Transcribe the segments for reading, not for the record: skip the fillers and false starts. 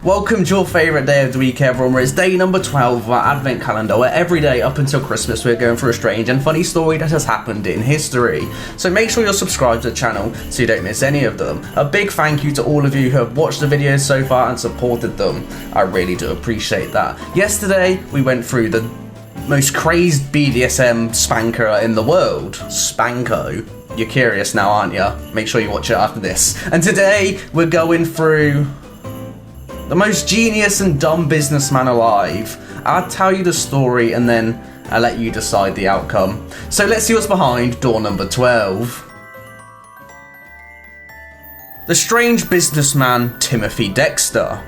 Welcome to your favourite day of the week, everyone, where it's day number 12 of our advent calendar, where every day up until Christmas we're going through a strange and funny story that has happened in history. So make sure you're subscribed to the channel so you don't miss any of them. A big thank you to all of you who have watched the videos so far and supported them. I really do appreciate that. Yesterday we went through the most crazed BDSM spanker in the world, Spanko. You're curious now, aren't you? Make sure you watch it after this. And today we're going through the most genius and dumb businessman alive. I'll tell you the story and then I'll let you decide the outcome. So let's see what's behind door number 12. The strange businessman Timothy Dexter.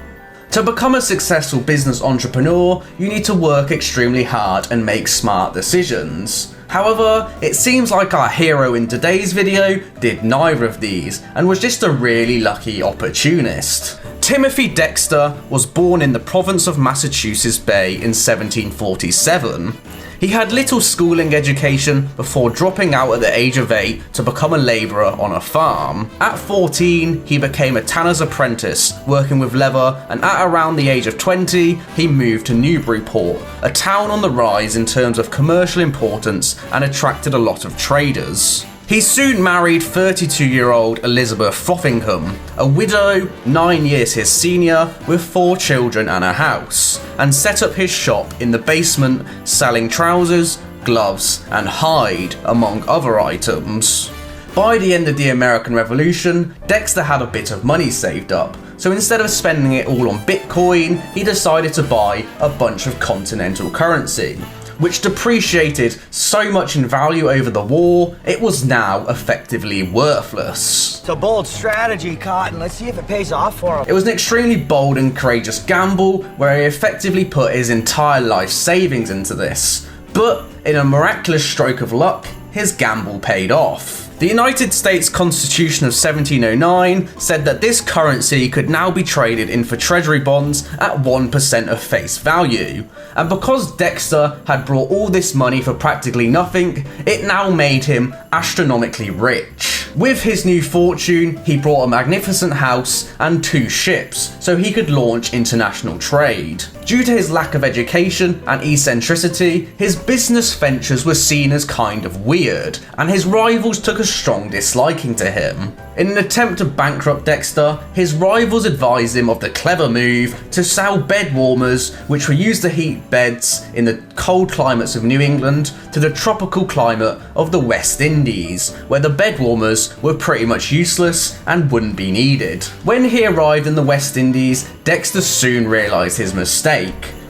To become a successful business entrepreneur, you need to work extremely hard and make smart decisions. However, it seems like our hero in today's video did neither of these and was just a really lucky opportunist. Timothy Dexter was born in the province of Massachusetts Bay in 1747. He had little schooling education before dropping out at the age of 8 to become a labourer on a farm. At 14, he became a tanner's apprentice, working with leather, and at around the age of 20, he moved to Newburyport, a town on the rise in terms of commercial importance and attracted a lot of traders. He soon married 32-year-old Elizabeth Frothingham, a widow 9 years his senior with 4 children and a house, and set up his shop in the basement selling trousers, gloves and hide, among other items. By the end of the American Revolution, Dexter had a bit of money saved up, so instead of spending it all on Bitcoin, he decided to buy a bunch of continental currency, which depreciated so much in value over the war, it was now effectively worthless. It's a bold strategy, Cotton. Let's see if it pays off for him. It was an extremely bold and courageous gamble where he effectively put his entire life savings into this. But in a miraculous stroke of luck, his gamble paid off. The United States Constitution of 1709 said that this currency could now be traded in for treasury bonds at 1% of face value. And because Dexter had brought all this money for practically nothing, it now made him astronomically rich. With his new fortune, he bought a magnificent house and 2 ships so he could launch international trade. Due to his lack of education and eccentricity, his business ventures were seen as kind of weird, and his rivals took a strong disliking to him. In an attempt to bankrupt Dexter, his rivals advised him of the clever move to sell bed warmers, which were used to heat beds in the cold climates of New England to the tropical climate of the West Indies, where the bed warmers were pretty much useless and wouldn't be needed. When he arrived in the West Indies, Dexter soon realised his mistake,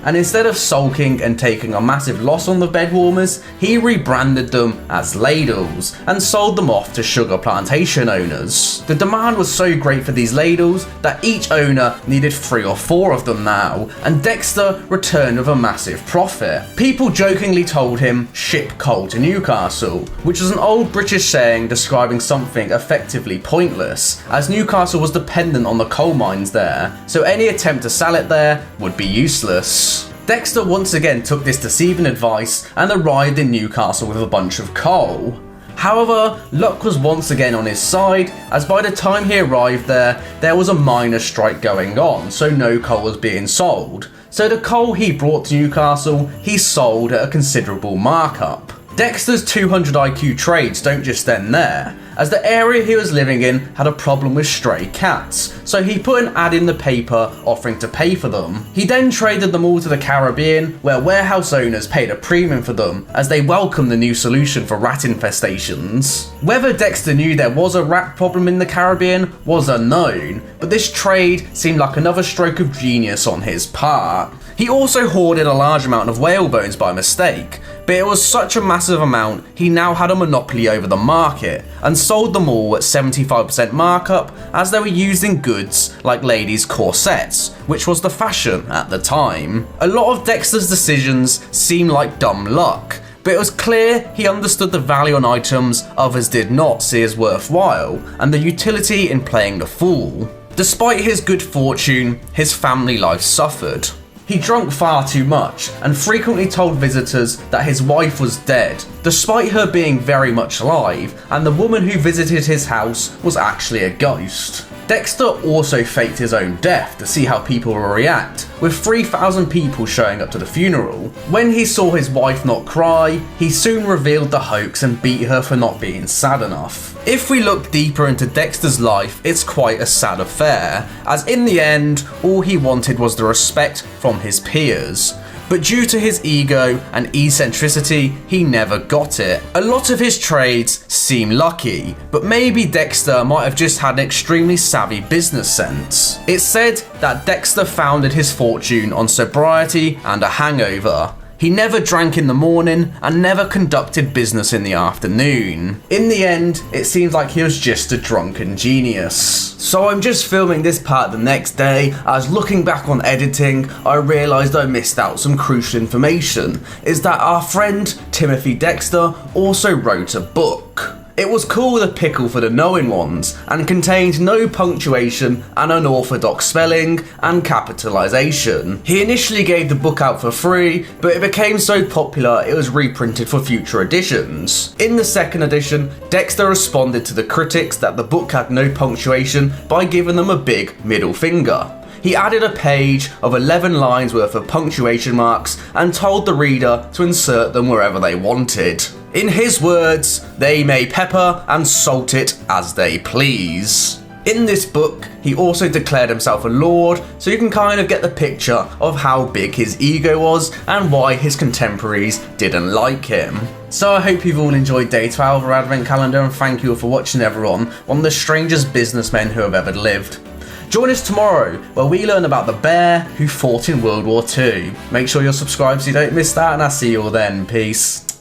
and instead of sulking and taking a massive loss on the bed warmers, he rebranded them as ladles and sold them off to sugar plantation owners. The demand was so great for these ladles that each owner needed 3 or 4 of them now, and Dexter returned with a massive profit. People jokingly told him, "ship coal to Newcastle," which was an old British saying describing something effectively pointless, as Newcastle was dependent on the coal mines there, so any attempt to sell it there would be useless. Dexter once again took this deceiving advice and arrived in Newcastle with a bunch of coal. However, luck was once again on his side, as by the time he arrived there was a miners' strike going on, so no coal was being sold. So the coal he brought to Newcastle, he sold at a considerable markup. Dexter's 200 IQ trades don't just end there, as the area he was living in had a problem with stray cats, so he put an ad in the paper offering to pay for them. He then traded them all to the Caribbean, where warehouse owners paid a premium for them, as they welcomed the new solution for rat infestations. Whether Dexter knew there was a rat problem in the Caribbean was unknown, but this trade seemed like another stroke of genius on his part. He also hoarded a large amount of whale bones by mistake, but it was such a massive amount he now had a monopoly over the market and sold them all at 75% markup, as they were used in goods like ladies' corsets, which was the fashion at the time. A lot of Dexter's decisions seemed like dumb luck, but it was clear he understood the value on items others did not see as worthwhile, and the utility in playing the fool. Despite his good fortune, his family life suffered. He drank far too much and frequently told visitors that his wife was dead, despite her being very much alive, and the woman who visited his house was actually a ghost. Dexter also faked his own death to see how people will react, with 3,000 people showing up to the funeral. When he saw his wife not cry, he soon revealed the hoax and beat her for not being sad enough. If we look deeper into Dexter's life, it's quite a sad affair, as in the end, all he wanted was the respect from his peers. But due to his ego and eccentricity, he never got it. A lot of his trades seem lucky, but maybe Dexter might have just had an extremely savvy business sense. It's said that Dexter founded his fortune on sobriety and a hangover. He never drank in the morning and never conducted business in the afternoon. In the end, it seems like he was just a drunken genius. So I'm just filming this part the next day, as looking back on editing, I realised I missed out some crucial information, is that our friend Timothy Dexter also wrote a book. It was called A Pickle for the Knowing Ones and contained no punctuation and unorthodox spelling and capitalisation. He initially gave the book out for free, but it became so popular it was reprinted for future editions. In the second edition, Dexter responded to the critics that the book had no punctuation by giving them a big middle finger. He added a page of 11 lines worth of punctuation marks and told the reader to insert them wherever they wanted. In his words, they may pepper and salt it as they please. In this book, he also declared himself a lord, so you can kind of get the picture of how big his ego was and why his contemporaries didn't like him. So I hope you've all enjoyed day 12 of our advent calendar, and thank you all for watching, everyone, one of the strangest businessmen who have ever lived. Join us tomorrow where we learn about the bear who fought in World War II. Make sure you're subscribed so you don't miss that, and I'll see you all then. Peace.